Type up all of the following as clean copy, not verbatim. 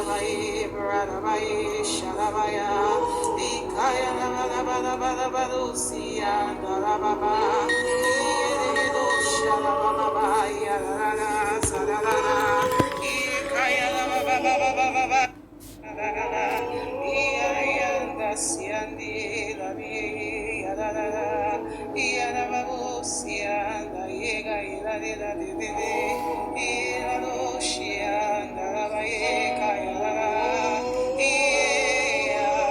Sadabaye, Bradabaye, Shadabaya, Ikaya Nabadabadusia, Darababa, Yedo Shadababa, Yadara, Sadara, Ikaya Nababa. Iyayanda siandi labi yadada iyanababusianda yega iladidadidide iladoshianda labayeka yadada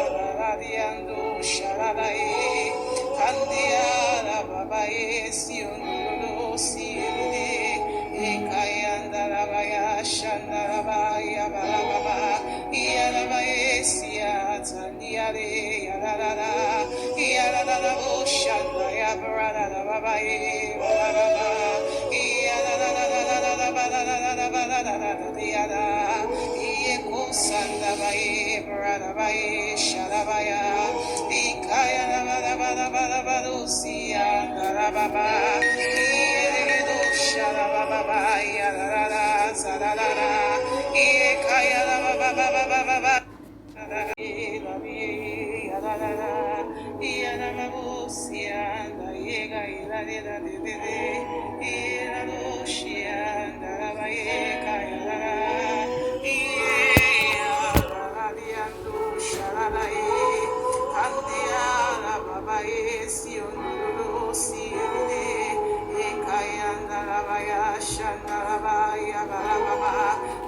iyadadiando shalalaye kandiala babaye siondodo siedide ekayanda labaya shanda labaya balababa Yalabaesia, Tandiare, Yalala, Yalala, Oshanda, Yabarada, Babae, Balaba, Yala, Yeko Sanda Bae, Barada Bae, Shalabaya, Ikaya, Balabalusia, Darababa, Yedo Shalababa, Yalala, Zadala, Ikaya, Baba.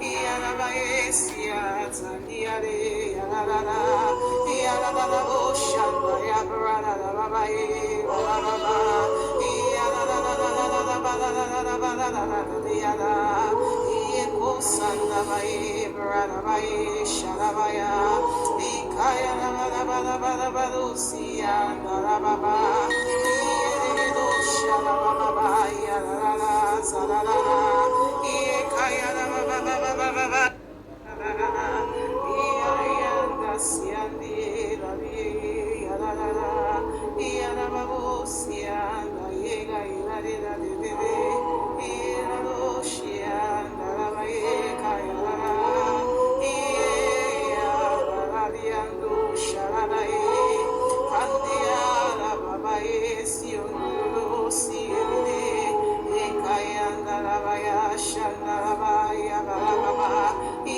Yanabaesia, Tandiare, Yanada, Yanada, Oshanda, Yabarada, Babae, Balaba, Yanada, Yeko Sanda Bae, Barada Bae, Shadabaya, Ikaya, Balusia, Darababa, Yedo Shadababa, Yanada, Zadala, Ikaya, Baba.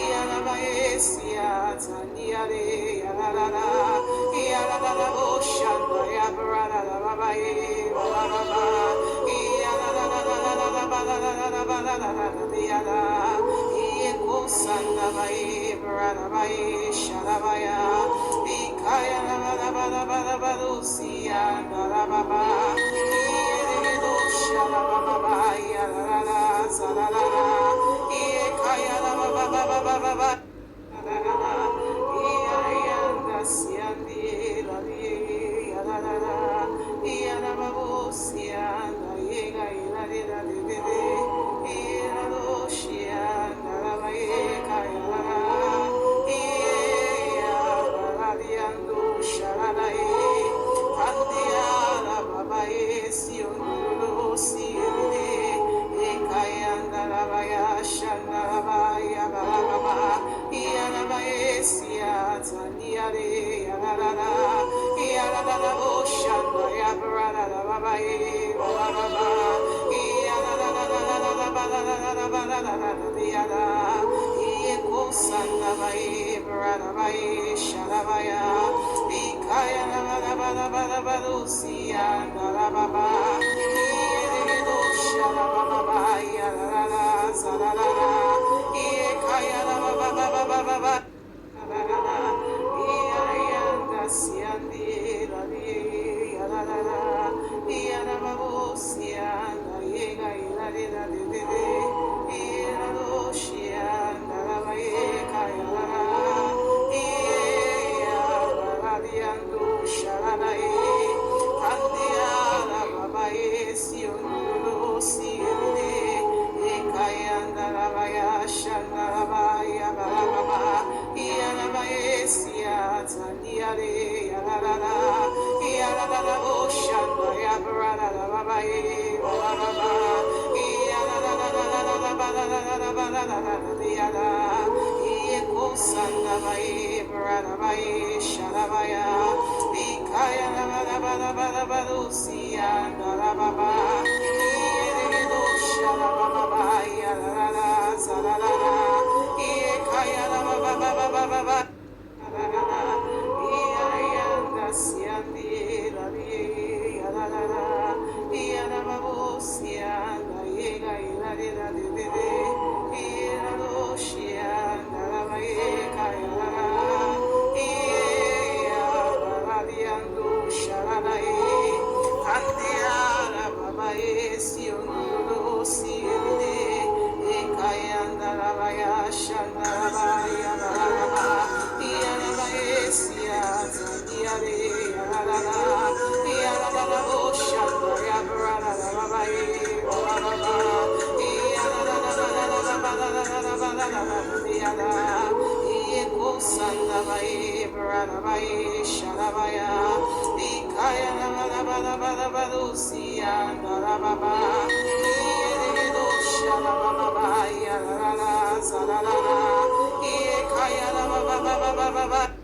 Yalabaesia, Tandiare, Yalala, Yalala, Oshanda, Yabarada, Babae, Balaba, Yala, Yeko Sanda Bae, Barada Bae, Shalabaya, Ikaya, Balabalusia, Darababa, Yedo Shalababa, Yalala, Zalala, Ikaya, Baba. Iyayanda siandi labi yadada iyanababusianda yega iladida didide iyadoshianda labayeka yalala iyayabadiando shalalaye kandiala babaye siondodo siedide ekayanda labaya shanda labaya balababa Yalabaesia, Tandiare, Yalala, Yalala, Oshanda, Yabarada, Babae, Balaba, Yala, Yeko Sanda Bae, Barada Bae, Shalabaya, Ikaya, Balabalusia, Dalababa, Yedo Shalababa, Yalala, Zadala, Ikaya, Baba. Iyayanda siandi labi yadada iyanababusianda yega iladida didide iyadoshianda labayeka yalala iyabadiando shalalaye kandiala babaye siondodo siedide ekayanda labaya shanda labaya balababa Yalabaesia, Tandiare, Yalala, Yalala, Oshanda, Yabarada, Babae, Balaba, Yalala, Yeko Sandabai, Bradabai, Shadabaya, Ikaya Badabadusi, and Darababa, Yedo Shadababa, Yadara, Zadara, Ikaya Baba. Candiara Baba Sion Siene Ekayandalabaya Shandalabaya Balaba Yalabaesia Zandiare Yalala Yalalabo Shandaya Bralabaye Balaba Yala Yeko Sandabaye Bralabaye Shalabaya Ikaya Balabalusia Darababa Yedo Shalababa Yalala Zalala Ikaya Baba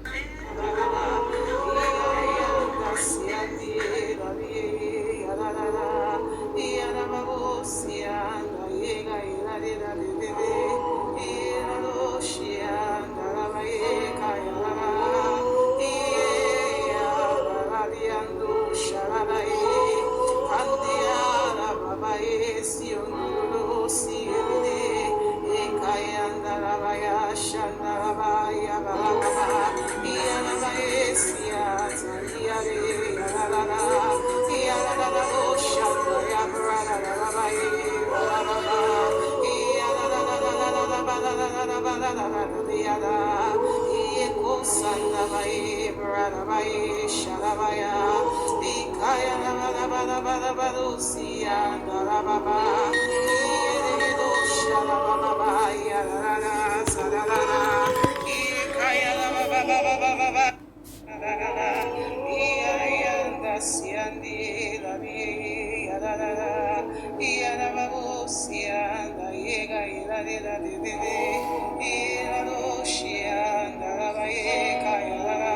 Shandarabaya Baba Yalabaesia Zandiare Yalala Yalala Shandaya Bralabaye Baba Yala Yeko Sandabaye Bralabaye Shalabaya Ikaya Balabalusia Darababa Yedo Shalababa Yalala Sadala Ikaya Baba Iayanda siandi la via la la la iana babusianda yega ila la de ila lo shianda la vaega ila la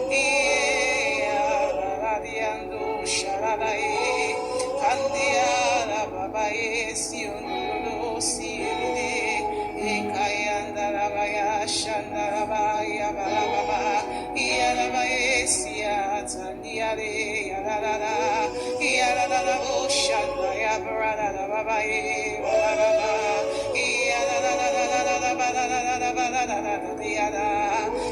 ia la diando sharala e candia la babae sionulo siende e kayanda la vaya shanda la vaya baba Yalabaesia, Tandiare, Yalala, Yalala, Oshanda, Yabrada, Babae, Balaba, Yala,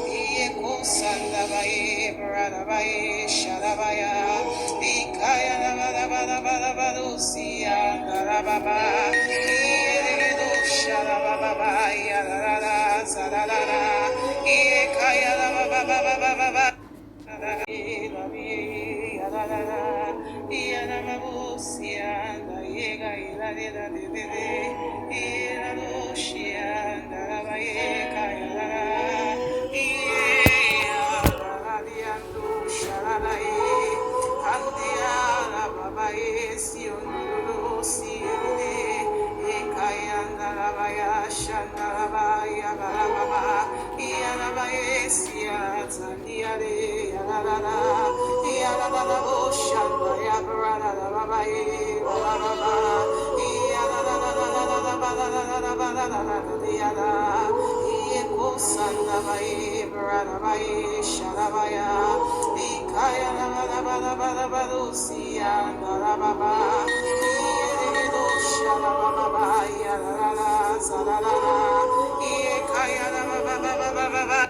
Yeko Sanda Bae, Brada Bae, Shalabaya, Ikaya, Balabalusia, Darababa, Yedo Shalababa, Yalala, Zadala, Ikaya, Baba. Shandarabaya Baba Yalabaesia Tandiare Yalala Yalala Oshanda Yabrada Babae Baba Yala Yeko Sanda Bae Brada Bae Shalabaya Ikaya Balusia Darababa Yedo Shalababa Yalala Zalala Ikaya Baba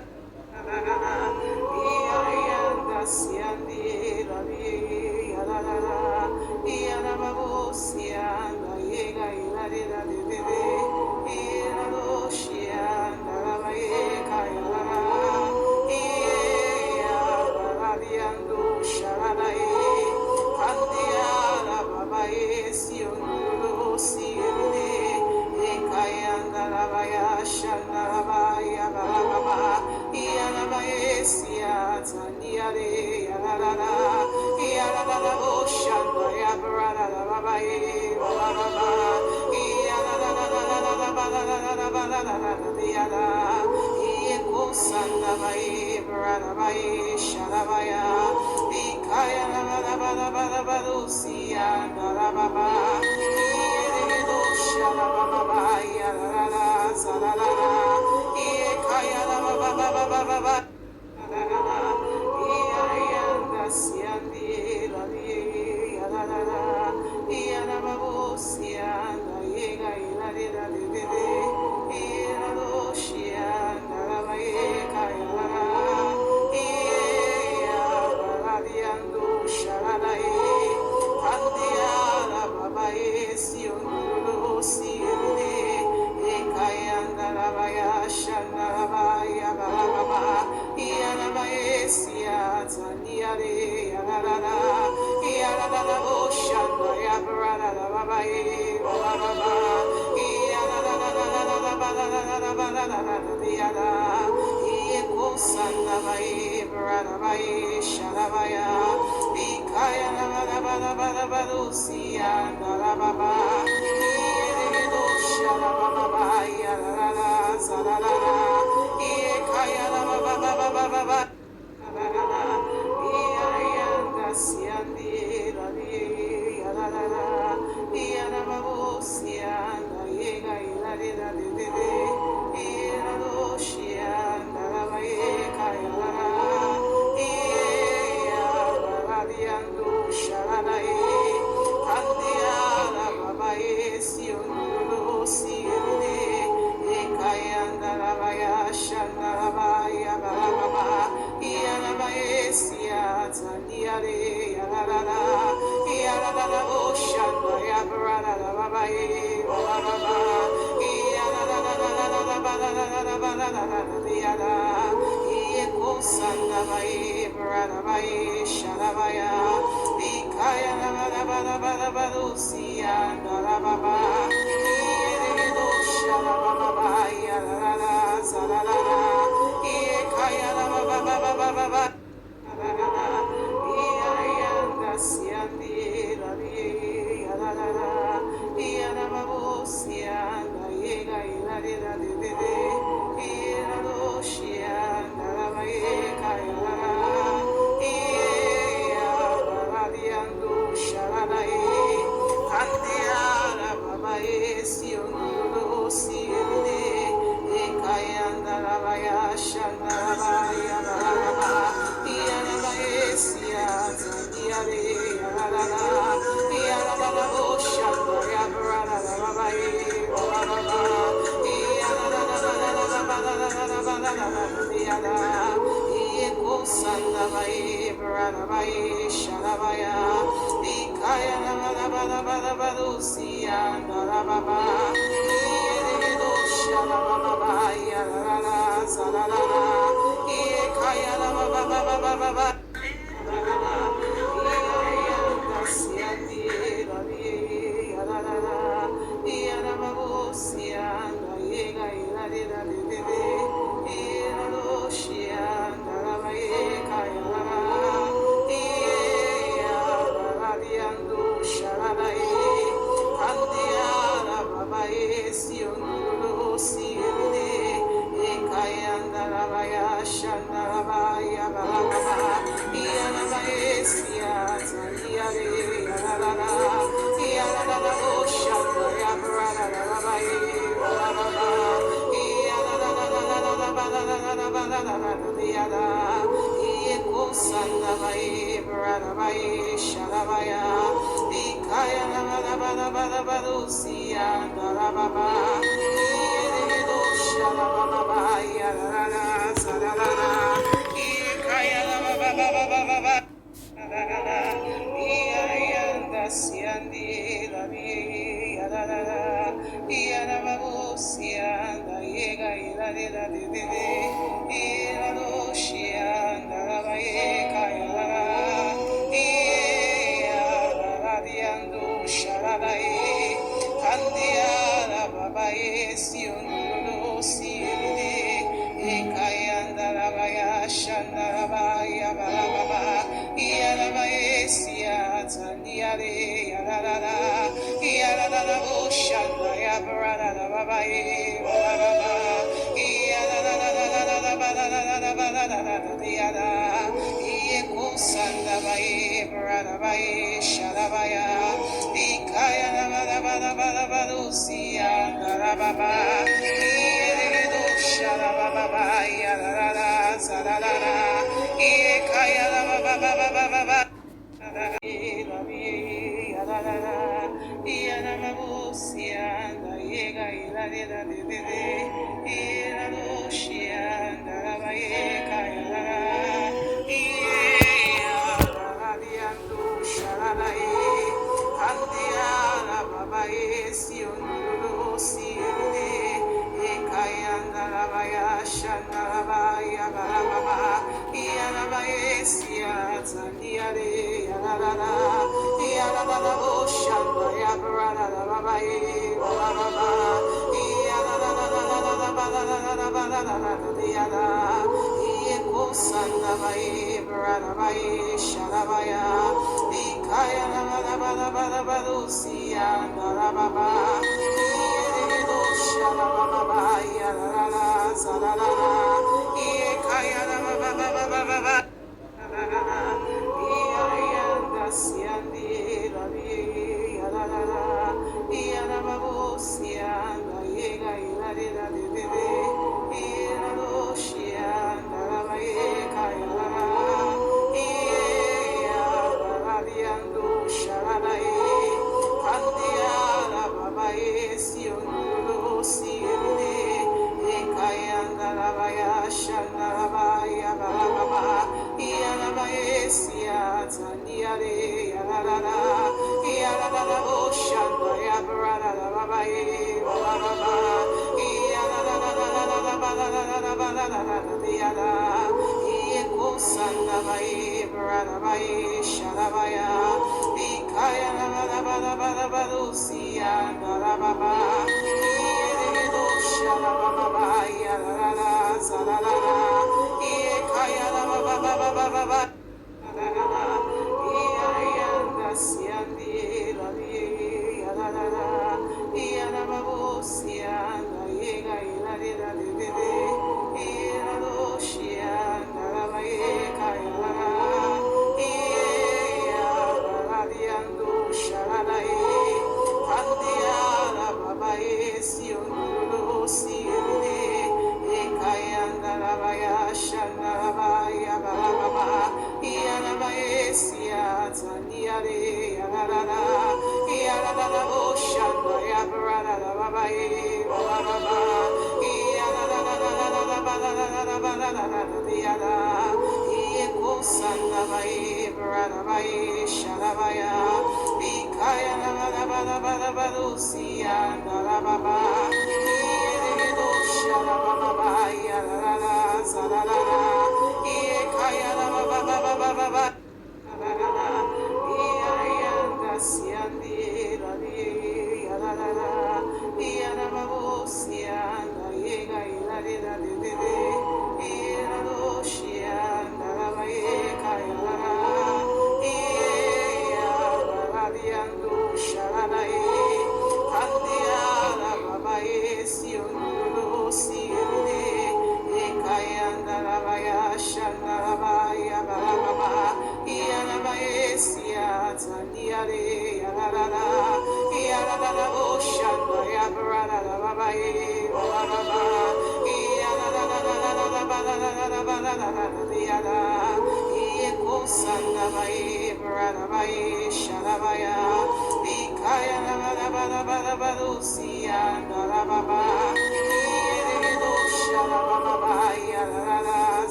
Shandarabaya Baba Yalabaesia Tandiare Yalala Yalala Oshanda Yabrada Babae Baba Yala Sandabai, Bradabai, Shadabaya, Ikaya Badabadusia, Darababa, Yedo Shadababa, Yadara, Zadara, Ikaya Baba. Shandarabaya Baba, Yanabaesia, Taniare, Yanada, Yanada, Oshanda, Yabrada, Babae, Baba, Yanada, Eko Sandabae, Bradabae, Shadabaya, Ikaya, Badabadusia, Darababa, Yedo Shadababa, Yanada, Zadada, Ikaya, Shandarabaya Baba, Yanabaesia, Taniare, Yanada, Yanada, Oshanda, Yabrada, Babae, Baba, Yanada, Eko Sandabae, Bradabae, Shadabaya, Ikaya, Badabadusia, Darababa, Yedo Shadababa, Yanada, Zadada, Ikaya, Baba. Sandabai, Bradabai, Shadabaya, Ikaya, Badabadusia, Darababa, Yedo Shadababa, Yadara, Zadara, Ikaya, Baba. Shandarabaya Baba, Yanabaesia, Taniare, Yanada, Yanada, Oshanda, Yabrada, Babae, Baba, Yanada, Eko Sandabae, Bradabae, Shadabaya, Ikaya, Badabadusia, Darababa, Yedo Shadababa, Yanada, Sadada, Ikaya, Baba. Iyayanda siandi labi yadada yadababusianda yega yadada dede iyadoshianda labayeka yadada iyadadiando sharadaye kandiada babaye sionudo siende ekayanda labaya shanda labaya balababa Yalabaesia, Taniare, Yarada, Yarada, Oshanda, Yabrada, Babae, Baraba,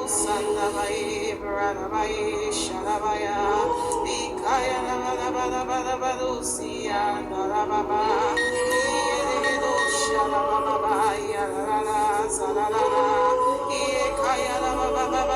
Sandabai, Bradabai, Shadabaya, Ikaya Nabadabadusia, Narababa, Yedo Shadababa, Yarara, Zadara, Ikaya Nababa.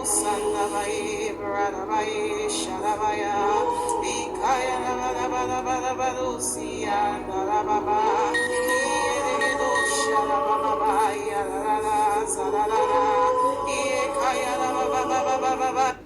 Sandabai, Bradabai, Shadabaya, Ikaya Balabalusi, and Rababa, Yedo Shadababa, Yara, Sadara, Ikaya Baba.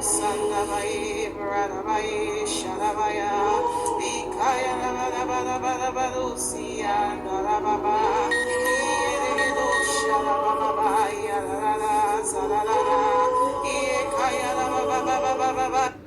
Sandabai, Bradabai, Shadabaya, Ikaya Balabalusi, and Rababa, Yedo Shadababa, Yara, Sadara, Ikaya Baba.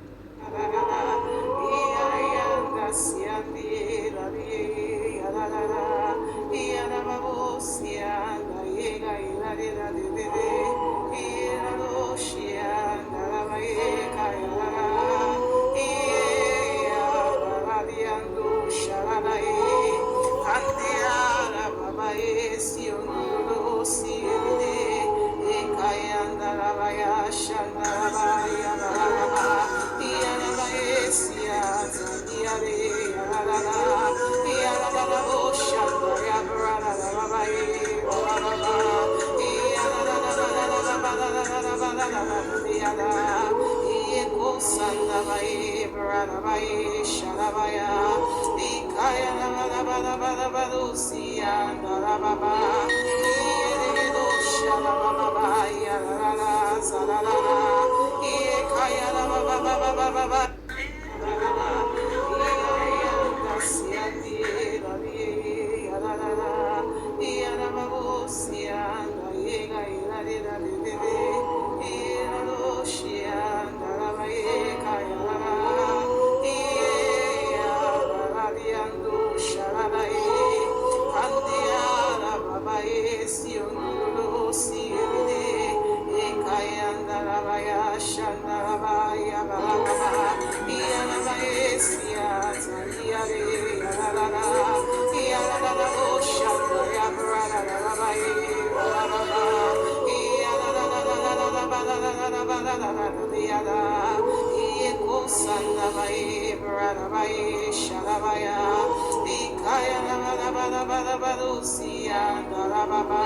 Sandabai, Bradabai, Shadabaya, Ikaya Balabalusi, and Rababa, Yedo Shadababa, Yara, Sadara, Ikaya Baba. Sandabai, Bradabai, Shadabaya, Ikaya Balabalusi, and Rababa,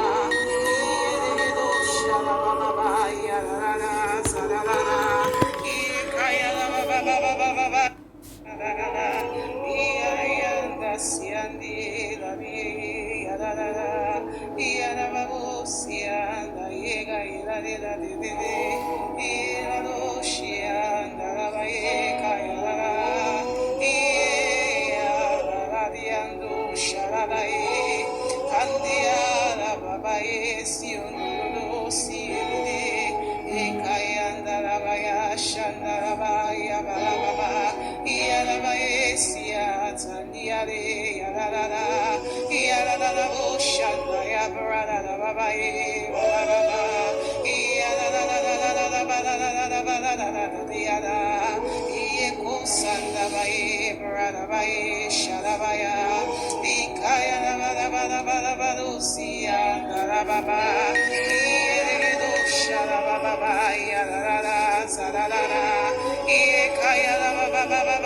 Yedo Shadababa, Yara, Sadara, Ikaya Baba. Shandarabaya Baba, Yalabaesia, Tandiare, Yalala, Yalala, Oshanda, Yabrada, Babae, Baba, Yala, Yeko Sandabae, Bradabae, Shadabaya, Ikaya, Balabalusia, Rababa, Yedo Shadababa, Yalala, Sadala, Ikaya, Baba.